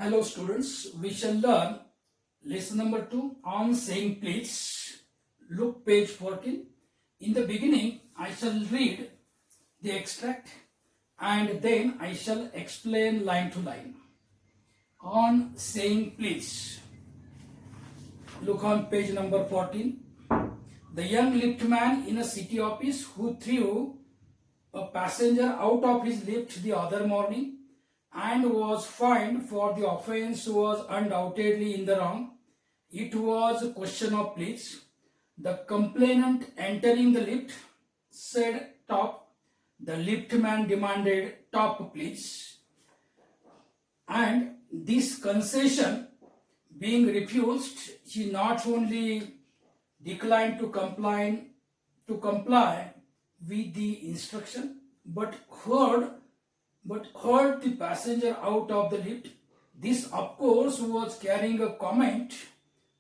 Hello students, we shall learn lesson number 2 on saying please. Look page 14. In the beginning, I shall read the extract and then I shall explain line to line. On saying please. Look on page number 14. The young liftman in a city office who threw a passenger out of his lift the other morning and was fined for the offence was undoubtedly in the wrong. It was a question of please. The complainant entering the lift said top. The liftman demanded top please. And this concession being refused, he not only declined to comply with the instruction but hurled the passenger out of the lift. This of course was carrying a comment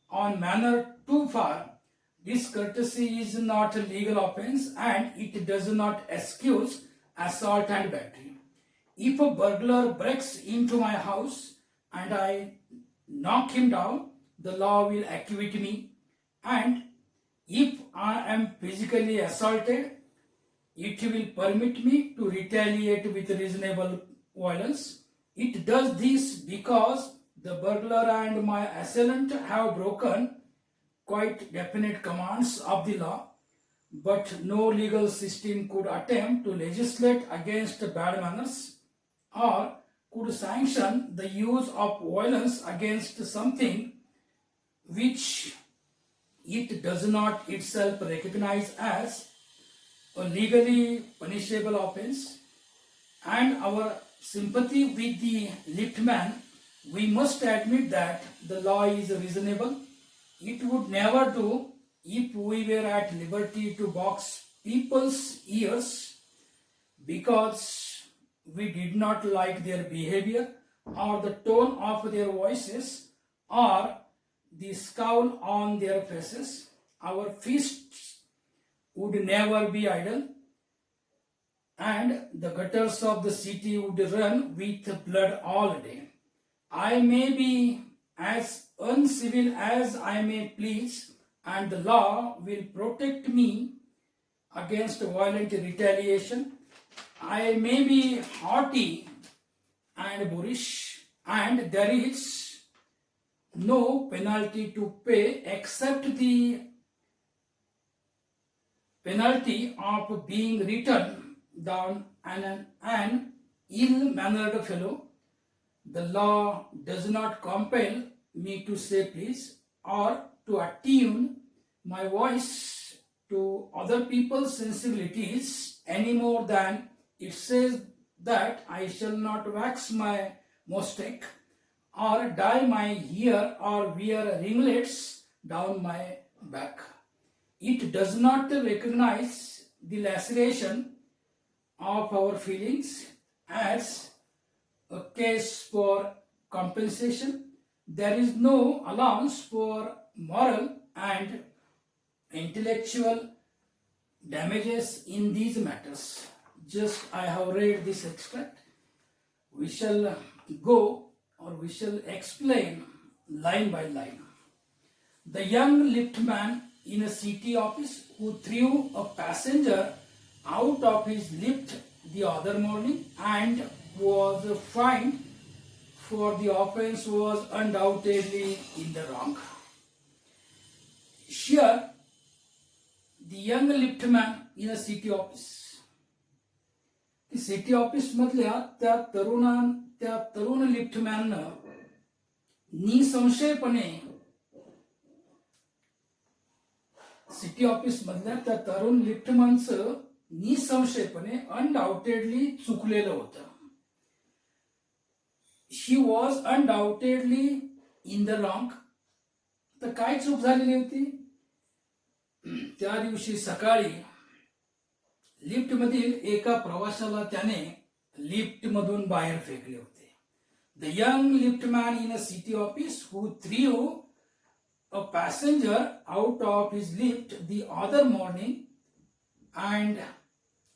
on manner too far. Discourtesy is not a legal offense and it does not excuse assault and battery. If a burglar breaks into my house and I knock him down, the law will acquit me, and if I am physically assaulted, it will permit me to retaliate with reasonable violence. It does this because the burglar and my assailant have broken quite definite commands of the law, but no legal system could attempt to legislate against bad manners or could sanction the use of violence against something which it does not itself recognize as a legally punishable offense. And our sympathy with the liftman, we must admit that the law is reasonable. It would never do if we were at liberty to box people's ears because we did not like their behavior or the tone of their voices or the scowl on their faces. Our fists would never be idle, and the gutters of the city would run with blood all day. I may be as uncivil as I may please, and the law will protect me against violent retaliation. I may be haughty and boorish, and there is no penalty to pay except the penalty of being written down an ill-mannered fellow. The law does not compel me to say please or to attune my voice to other people's sensibilities any more than it says that I shall not wax my mustache or dye my hair or wear ringlets down my back. It does not recognize the laceration of our feelings as a case for compensation. There is no allowance for moral and intellectual damages in these matters. Just I have read this extract. We shall explain line by line. The young liftman in a city office who threw a passenger out of his lift the other morning and was fined for the offense was undoubtedly in the wrong. Here, the young liftman in a city office. The city office मधल्या त्या तरुण लिफ्टमॅननं निसंशयपणे city office मधल्या त्या तरुण लिफ्टमॅनचं निसंशयपणे undoubtedly चुकलेलं होतं. He was undoubtedly in the wrong. तर काय चूक झालेली होती? त्या दिवशी सकाळी लिफ्ट मधील एका प्रवाशाला त्याने लिफ्ट मधून बाहेर फेकले होते. The young liftman in a city office who through a passenger out of his lift the other morning and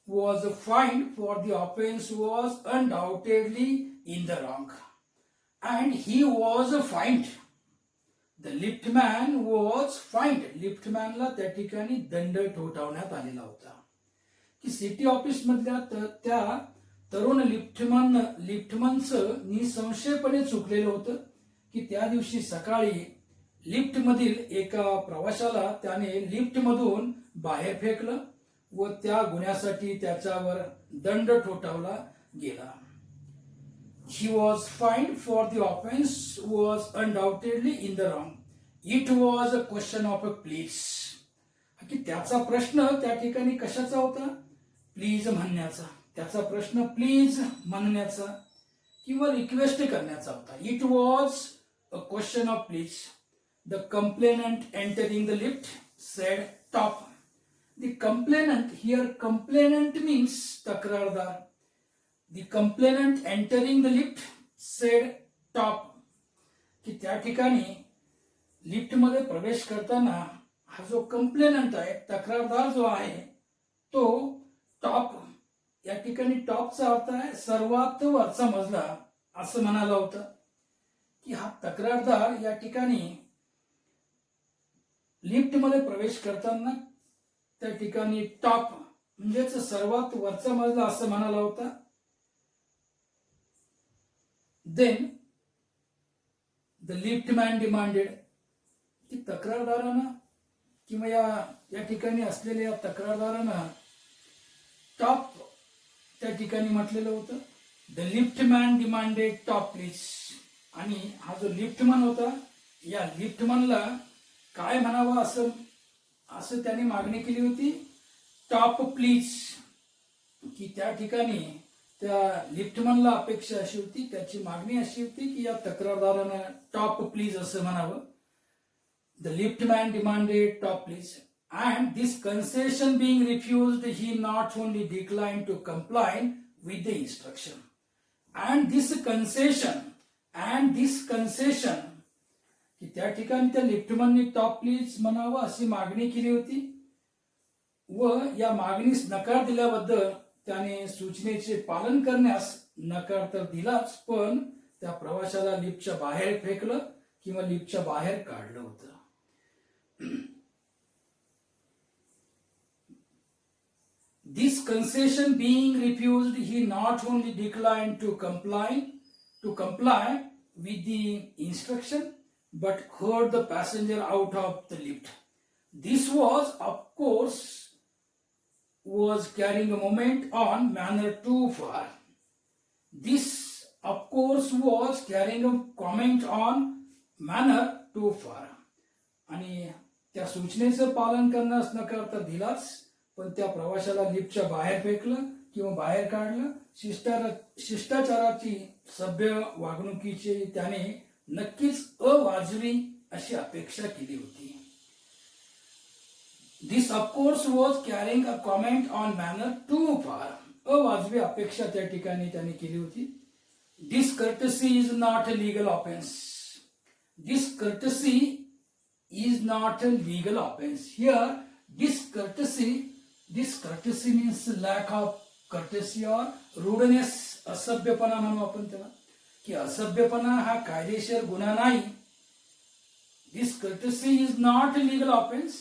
was fined for the offense was undoubtedly in the wrong. and he was fined. The liftman was fined. लिफ्टमॅनला त्या ठिकाणी दंड ठोठावण्यात आलेला होता. की city office मधल्या त्या तरुण लिफ्टमनचं निसंशयपणे चुकलेलं होतं की त्या दिवशी सकाळी लिफ्ट मधील एका प्रवाशाला त्याने लिफ्ट मधून बाहेर फेकलं व त्या गुन्ह्यासाठी त्याच्यावर दंड ठोठावला गेला. He was fined for the offense was undoubtedly in the wrong. It was a question of a please. की त्याचा प्रश्न त्या ठिकाणी कशाचा होता? प्लीज म्हणण्याचा. त्याचा प्रश्न प्लीज म्हणण्याचा किंवा रिक्वेस्ट करण्याचा होता. It was a question of please. The complainant entering the lift said top. The complainant here, complainant means तक्रारदार. The complainant entering the lift said top. की त्या ठिकाणी लिफ्ट मध्ये प्रवेश करताना हा जो कंप्लेनंट आहे, तक्रारदार जो आहे, तो टॉप. या ठिकाणी टॉपचा अर्थ आहे सर्वात वरचा मजला असं म्हणाला होतं. की हा तक्रारदार या ठिकाणी लिफ्ट मध्ये प्रवेश करताना त्या ठिकाणी टॉप म्हणजेच सर्वात वरचा मजला असं म्हणाला होता. Then the liftman demanded. की तक्रारदारानं किंवा या ठिकाणी असलेल्या तक्रारदारानं टॉप त्या ठिकाणी म्हटलेलं होतं. The liftman demanded top please. आणि हा जो लिफ्टमन होता, या लिफ्टमनला काय म्हणावं असं त्याने मागणी केली होती. Top please. की त्या ठिकाणी त्या लिफ्टमनला अपेक्षा अशी होती, त्याची मागणी अशी होती की या तक्रारदारानं टॉप प्लीज असं म्हणावं. The liftman demanded top please. And this concession being refused, he not only decline to comply with the instruction. And this concession की त्या ठिकाणी त्या लिफ्टमननी टॉप प्लीज म्हणावं अशी मागणी केली होती व या मागणीस नकार दिल्याबद्दल त्याने सूचनेचे पालन करण्यास नकार तर दिलाच, पण त्या प्रवाशाला लिफ्टच्या बाहेर फेकलं किंवा लिफ्टच्या बाहेर काढलं होतं. This concession being refused, he not only decline to comply with the instruction but hurled the passenger out of the lift. This was of course was carrying a moment on manner too far. This, of course, was carrying a comment on manner too far. आणि त्या सूचनेचं पालन करण्यास नकार तर दिलाच, पण त्या प्रवाशाला लिफ्टच्या बाहेर फेकलं किंवा बाहेर काढलं. शिष्टाचाराची, सभ्य वागणुकीची त्याने नक्कीच अवाजवी अशी अपेक्षा केली होती. This of course was carrying a comment on manner too far. अवाजवी अपेक्षा त्या ठिकाणी त्याने केली होती. Discourtesy is not a legal offense. Discourtesy is not a legal offense. Here, discourtesy means lack of courtesy or rudeness. असभ्यपणा म्हणू आपण त्याला. की असभ्यपणा हा कायदेशीर गुन्हा नाही. Discourtesy is not a legal offense.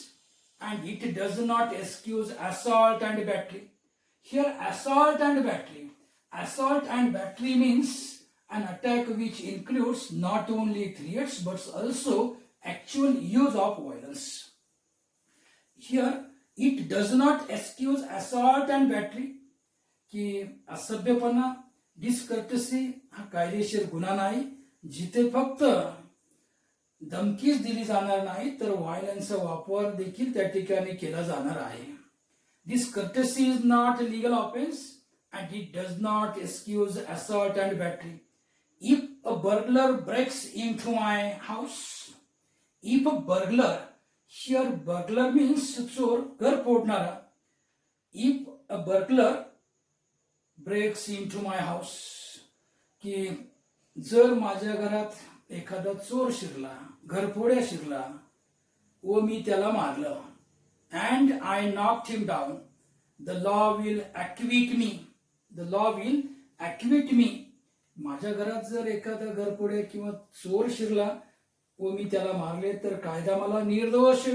And it does not excuse assault and battery. Here, assault and battery means an attack which includes not only threats but also actual use of violence. Here, it does not excuse assault and battery. की असभ्यपणा, डिस्कर्टसी हा कायदेशीर गुन्हा नाही, जिथे फक्त धमकीच दिली जाणार नाही तर व्हायलन्सचा वापर देखील त्या ठिकाणी केला जाणार आहे. This courtesy is not a legal offence and it does not excuse assault and battery. If a burglar breaks into my house. If a burglar, here burglar means चोर, घर फोडणारा. If a burglar breaks into my house, की जर माझ्या घरात एखादा चोर शिरला, घरफोड्या शिरला व मी त्याला मारलं, and I knocked him down, the law will acquit me. The law will acquit me माझ्या घरात जर एखादा घरपुढे किंवा चोर शिरला व मी त्याला मारले तर कायदा मला निर्दोष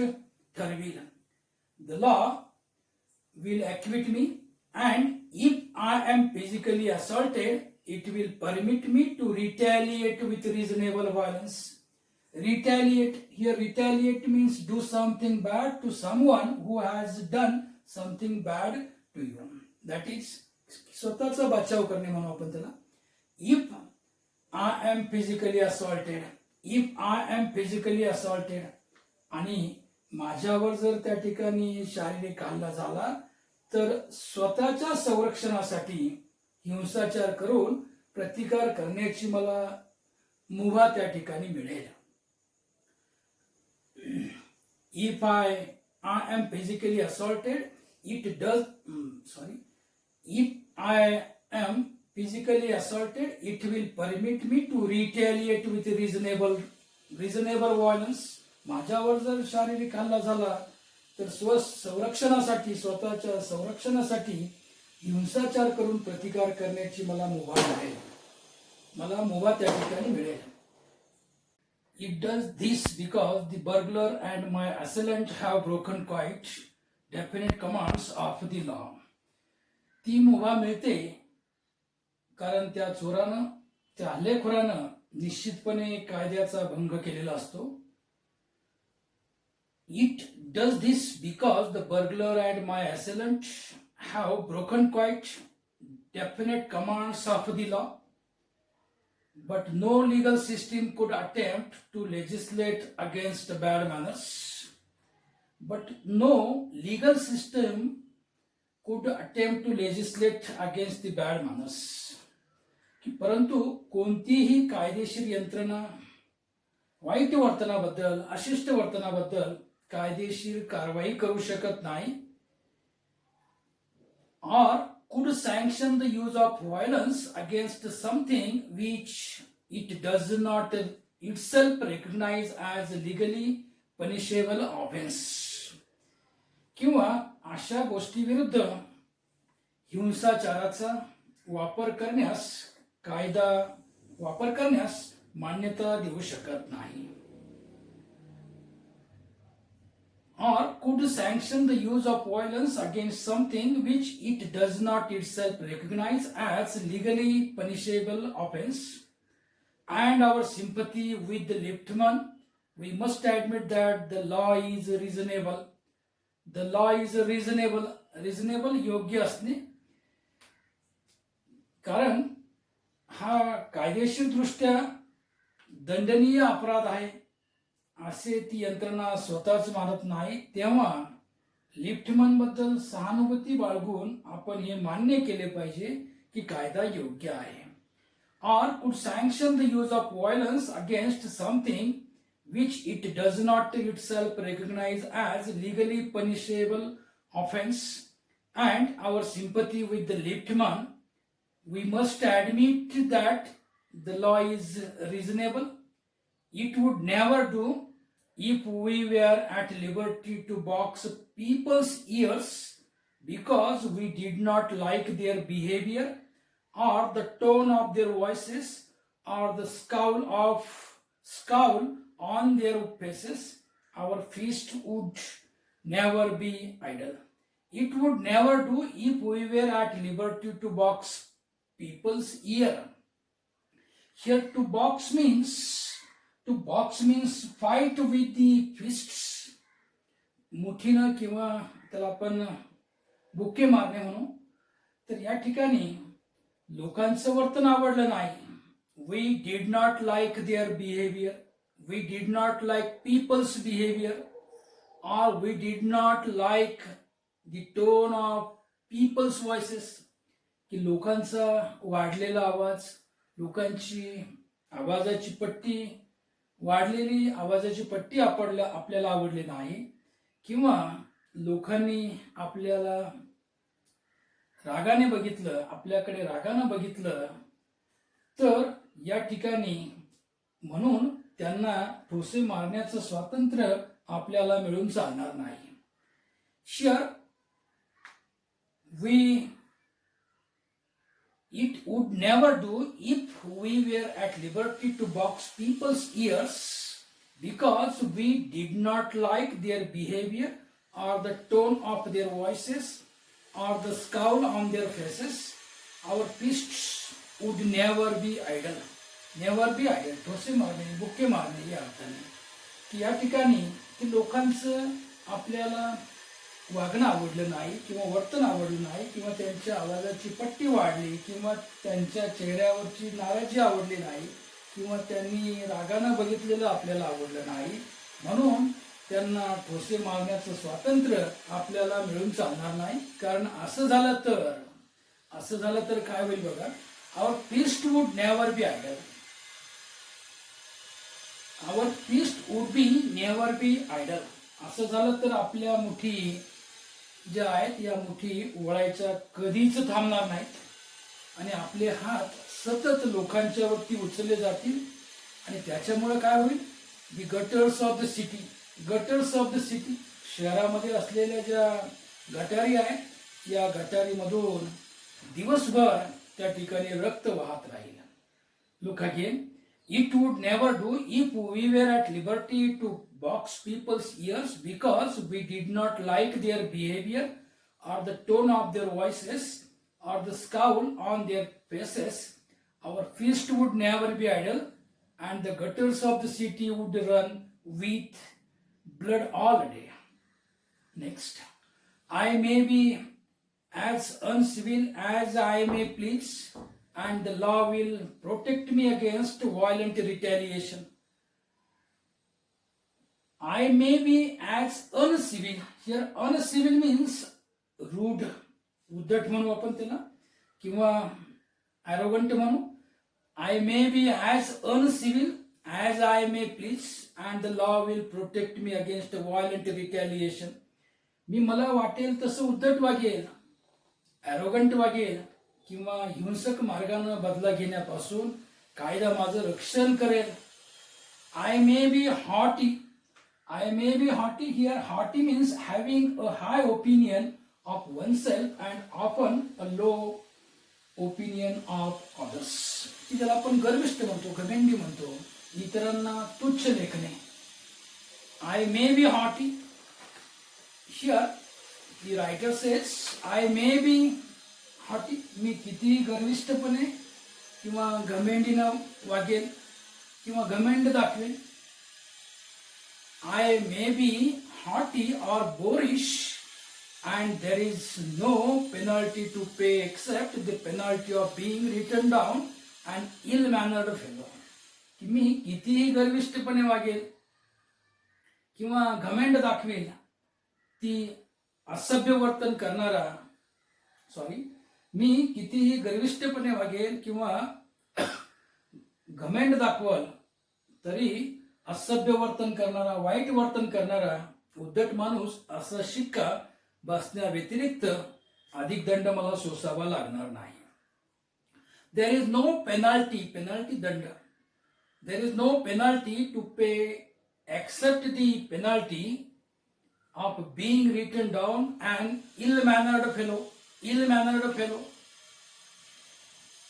ठरविल. The law will acquit me, and if I am physically assaulted, it will permit me to retaliate with reasonable violence. Retaliate, here retaliate means do something bad to someone who has done something bad to you. That is स्वतःचा बचाव करणे म्हणू आपण त्याला. If I am physically assaulted, if I am physically assaulted, आणि माझ्यावर जर त्या ठिकाणी शारीरिक हल्ला झाला तर स्वतःच्या संरक्षणासाठी हिंसाचार करून प्रतिकार करण्याची मला मुभा त्या ठिकाणी मिळेल. If I am physically assaulted, if I am physically assaulted, it will permit me to retaliate with reasonable violence. माझ्यावर जर शारीरिक हल्ला झाला तर संरक्षणासाठी स्वतःच्या संरक्षणासाठी हिंसाचार करून प्रतिकार करण्याची मला मुभा मिळेल, मला मुभा त्या ठिकाणी मिळेल. It does this because the burglar and my assailant have broken quite definite commands of the law. ती मुभा मिळते कारण त्या चोरानं, त्या हल्लेखोरानं निश्चितपणे कायद्याचा भंग केलेला असतो. It does this because the burglar and my assailant have broken quite definite commands of the law, but no legal system could attempt to legislate against bad manners. But no legal system could attempt to legislate against the bad manners. परंतु कोणतीही कायदेशीर यंत्रणा white वर्तनाबद्दल, अशिष्ट वर्तनाबद्दल कायदेशीर कारवाई करू शकत नाही, or could sanction the use of violence against something which it does not itself recognize as legally punishable offense. किंवा अशा गोष्टी विरुद्ध हिंसाचाराचा वापर करण्यास मान्यता देऊ शकत नाही. Or could sanction the use of violence against something which it does not itself recognize as legally punishable offense. And our sympathy with the liftman, we must admit that the law is reasonable. The law is reasonable योग्य असणे, कारण हा कायदेशीर दृष्ट्या दंडनीय अपराध आहे असे ती यंत्रणा स्वतःच मानत नाही, तेव्हा लिफ्टमन बद्दल सहानुभूती बाळगून आपण हे मान्य केले पाहिजे की कायदा योग्य आहे. Or could sanction the use of violence against something which it does not itself recognize as legally punishable offense. And our sympathy with the liftman, we must admit that the law is reasonable. It would never do if we were at liberty to box people's ears because we did not like their behavior or the tone of their voices or the scowl on their faces. Our fist would never be idle. It would never do if we were at liberty to box people's ear. Here to box means fight with the fists. मुठीनं किंवा त्याला आपण bouquet मारणे म्हणू. तर या ठिकाणी लोकांचं वर्तन आवडलं नाही. We did not like their behavior. We did not like people's behavior. Or we did not like the tone of people's voices. की लोकांचा वाढलेला आवाज, लोकांची आवाजाची पट्टी, वाढलेली आवाजाची पट्टी आपल्याला आवडली नाही, किंवा लोकांनी आपल्याला रागाने बघितलं, आपल्याकडे रागाने बघितलं, तर या ठिकाणी म्हणून त्यांना ठोसे मारण्याचं स्वातंत्र्य आपल्याला मिळून चालणार नाही. Here we It would never do if we were at liberty to box people's ears because we did not like their behavior or the tone of their voices or the scowl on their faces. Our fists would never be idle. Never be idle. ठोसे मारणे, बुके मारणे या अर्थाने की या ठिकाणी की लोकांचं आपल्याला वागणं आवडलं नाही किंवा वर्तन आवडलं नाही किंवा त्यांच्या आवाजाची पट्टी वाढली किंवा त्यांच्या चेहऱ्यावरची नाराजी आवडली नाही किंवा त्यांनी रागानं बघितलेलं आपल्याला आवडलं नाही म्हणून त्यांना ठोसे मारण्याचं स्वातंत्र्य आपल्याला मिळून चालणार नाही. कारण असं झालं तर काय होईल बघा. Our fist would never be idle. Our fist would be never be idle. असं झालं तर आपल्या मुठी ज्या आहेत या मुठी वळायच्या कधीच थांबणार नाहीत आणि आपले हात सतत लोकांच्या वरती उचलले जातील आणि त्याच्यामुळे काय होईल. The gutters of the city. Gutters of the city शहरामध्ये असलेल्या ज्या गटारी आहेत या गटारीमधून दिवसभर त्या ठिकाणी रक्त वाहत राहील. Look again. It would never do if we were at liberty to box people's ears because we did not like their behavior or the tone of their voices or the scowl on their faces. Our fist would never be idle and the gutters of the city would run with blood all day. Next. I may be as uncivil as I may please, and the law will protect me against violent retaliation. I may be as uncivil. Here uncivil means rude. उद्धट म्हणू आपण त्याला किंवा arrogant म्हणू. I may be as uncivil as I may please, and the law will protect me against violent retaliation. मी मला वाटेल तसं उद्धट वागेल, arrogant वागेल किंवा हिंसक मार्गाने बदला घेण्यापासून कायदा माझं रक्षण करेल. I may be haughty. I may be haughty. Here haughty means having a high opinion of oneself and often a low opinion of others. की ज्याला आपण गर्विष्ठ म्हणतो, घमेंडी म्हणतो, इतरांना तुच्छ लेखणे. I may be haughty. Here the writer says I may be haughty. मी किती गर्विष्ठपणे किंवा घमेंडीनं वागेल किंवा घमेंड दाखवेल. आय मे बी हॉटी और boorish and there is no penalty to pay except the penalty of being written down and ill mannered fellow. की मी कितीही गर्विष्ठपणे वागेल किंवा घमेंड दाखवेल ती असभ्य वर्तन करणारा मी कितीही गर्विष्ठपणे वागेल किंवा घमेंड दाखवल तरी असभ्य वर्तन करणारा, वाईट वर्तन करणारा उद्धट माणूस असा शिक्का बसण्या व्यतिरिक्त अधिक दंड मला सोसावा लागणार नाही. There is no penalty. Penalty दंड. There is no penalty to pay except the penalty of being written down and ill mannered fellow. Ill mannered fellow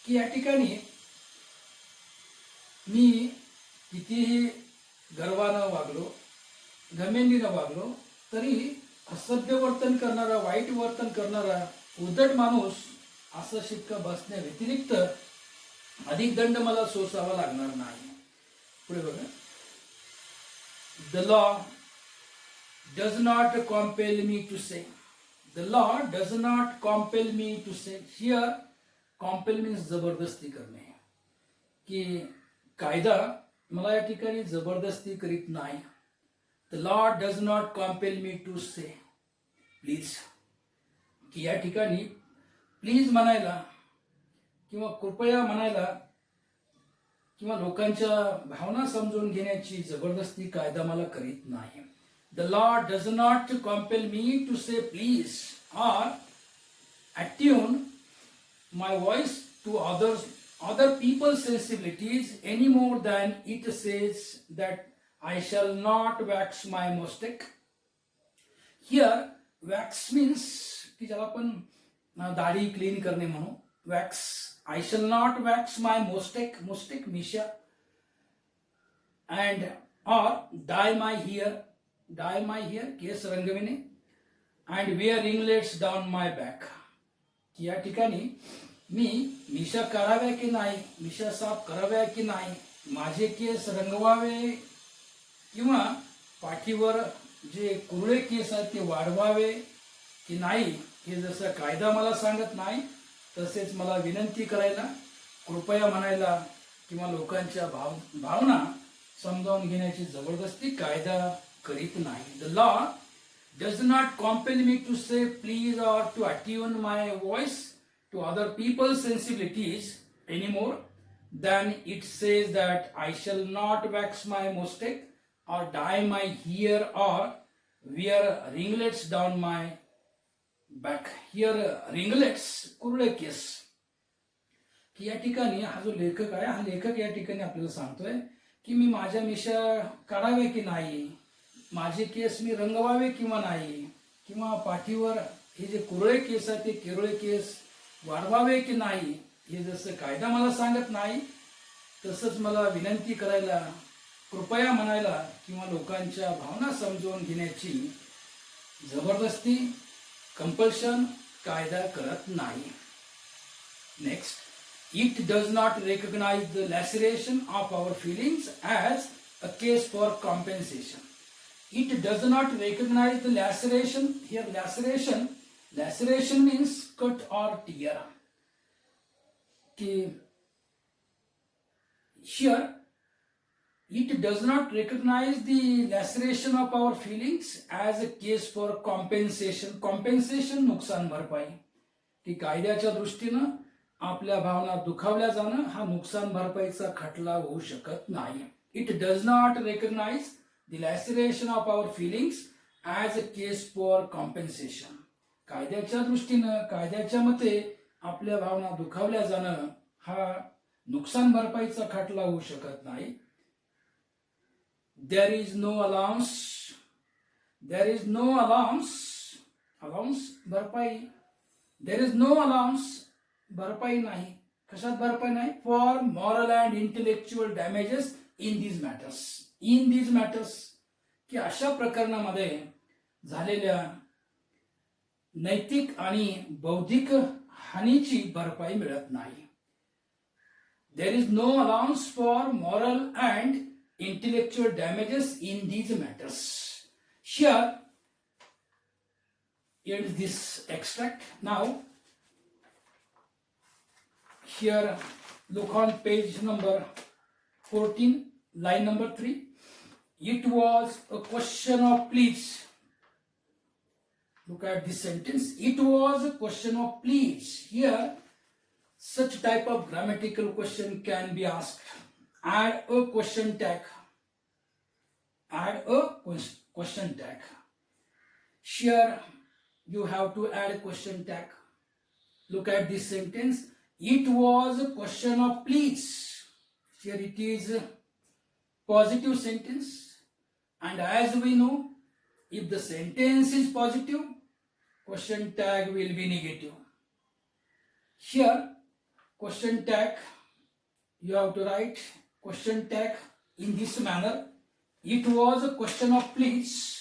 की या ठिकाणी मी कितीही गर्वानं वागलो, घमेंडीनं वागलो तरी असभ्य वर्तन करणारा, वाईट वर्तन करणारा उद्धट माणूस असं शिक्का बसण्या व्यतिरिक्त अधिक दंड मला सोसावा लागणार नाही. पुढे बघा. The law does not compel me to say. The law does not compel me to say. Here, compel means जबरदस्ती करणे. की कायदा मला या ठिकाणी जबरदस्ती करीत नाही. The law does not compel me to say. Please. की या ठिकाणी प्लीज म्हणायला किंवा कृपया म्हणायला किंवा लोकांच्या भावना समजून घेण्याची जबरदस्ती कायदा मला करीत नाही. The law does not compel me to say please or attune my voice to other people's sensibilities any more than it says that I shall not wax my mustache. Here wax means की ज्याला आपण दाढी clean करणे म्हणू. I shall not wax my mustache, misha, and or dye my hair, केस रंगविणे, and wear ringlets down my back. या ठिकाणी मी मिशा कराव्या की नाही, मिशा साफ कराव्या की नाही, माझे केस रंगवावे किंवा पाठीवर जे कुरळे केस आहेत ते वाढवावे की नाही, हे जसं कायदा मला सांगत नाही तसेच मला विनंती करायला, कृपया म्हणायला किंवा लोकांच्या भावना समजावून घेण्याची जबरदस्ती कायदा करीत नाही. The law does not compel me to say please or to attune my voice to other people's sensibilities anymore than it says that I shall not wax my mustache or dye my hair or wear ringlets down my back. Here ringlets, कुरळे केस. की या ठिकाणी हा जो लेखक आहे, हा लेखक या ठिकाणी आपल्याला सांगतोय की मी माझ्या मिशा काढावे की नाही, माझे केस मी रंगवावे किंवा नाही, किंवा पाठीवर हे जे कुरळे केस आहेत ते किरळे केस वाढवावे की नाही, हे जसं कायदा मला सांगत नाही तसंच मला विनंती करायला, कृपया म्हणायला किंवा लोकांच्या भावना समजून घेण्याची जबरदस्ती, कंपल्शन कायदा करत नाही. Next, it does not recognise the laceration of our feelings as a case for compensation. It does not recognize the laceration. Here laceration means cut or tear. Here it does not recognize the laceration of our feelings as a case for compensation. Compensation नुकसान भरपाई. की कायद्याच्या दृष्टीनं आपल्या भावना दुखावल्या जाणं हा नुकसान भरपाईचा खटला होऊ शकत नाही. It does not recognize the laceration of our feelings as a case for compensation. कायद्याच्या दृष्टीनं, कायद्याच्या मते आपल्या भावना दुखावल्या जाणं हा नुकसान भरपाईचा खटला होऊ शकत नाही. There is no allowance भरपाई. There is no allowance भरपाई नाही. कशात भरपाई नाही? For moral and intellectual damages in these matters. की अशा प्रकरणामध्ये झालेल्या नैतिक आणि बौद्धिक हानीची भरपाई मिळत नाही. There is no allowance for moral and intellectual damages in these matters. Here ends this extract. Now here look on page number 14, line number 3. It was a question of please. Look at this sentence. It was a question of please. Here, such type of grammatical question can be asked. Add a question tag. Here, you have to add a question tag. Look at this sentence. It was a question of please. Here it is a positive sentence. And as we know, if the sentence is positive, question tag will be negative. Here, question tag, you have to write question tag in this manner. It was a question of please.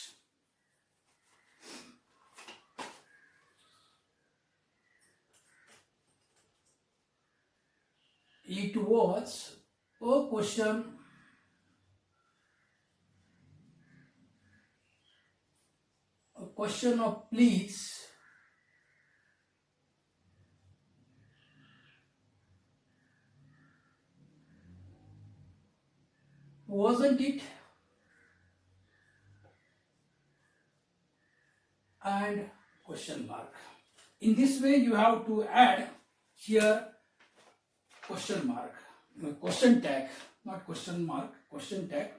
It was a question of please. Wasn't it? And question mark. In this way you have to add here question mark, question tag, not question mark, question tag.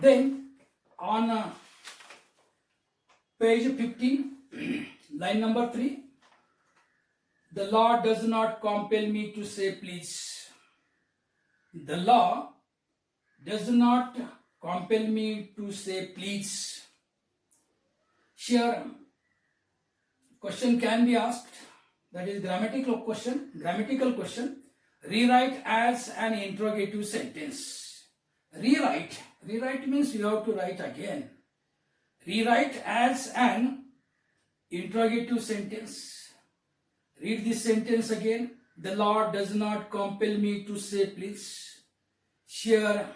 Then on page 15, line number 3, the law does not compel me to say please. The law does not compel me to say please. Here, question can be asked. that is grammatical question. Rewrite as an interrogative sentence. Rewrite means you have to write again. Rewrite as an interrogative sentence. Read this sentence again. The Lord does not compel me to say please. Here,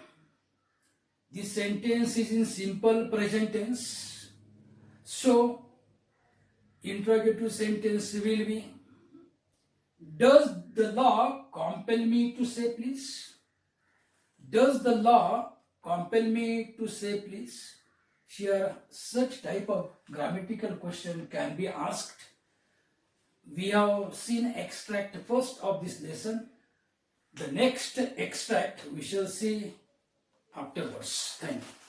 this sentence is in simple present tense. So, interrogative sentence will be, does the law compel me to say please? Does the law compel me to say please? Here, such type of grammatical question can be asked. We have seen extract first of this lesson. The next extract we shall see afterwards. Thank you.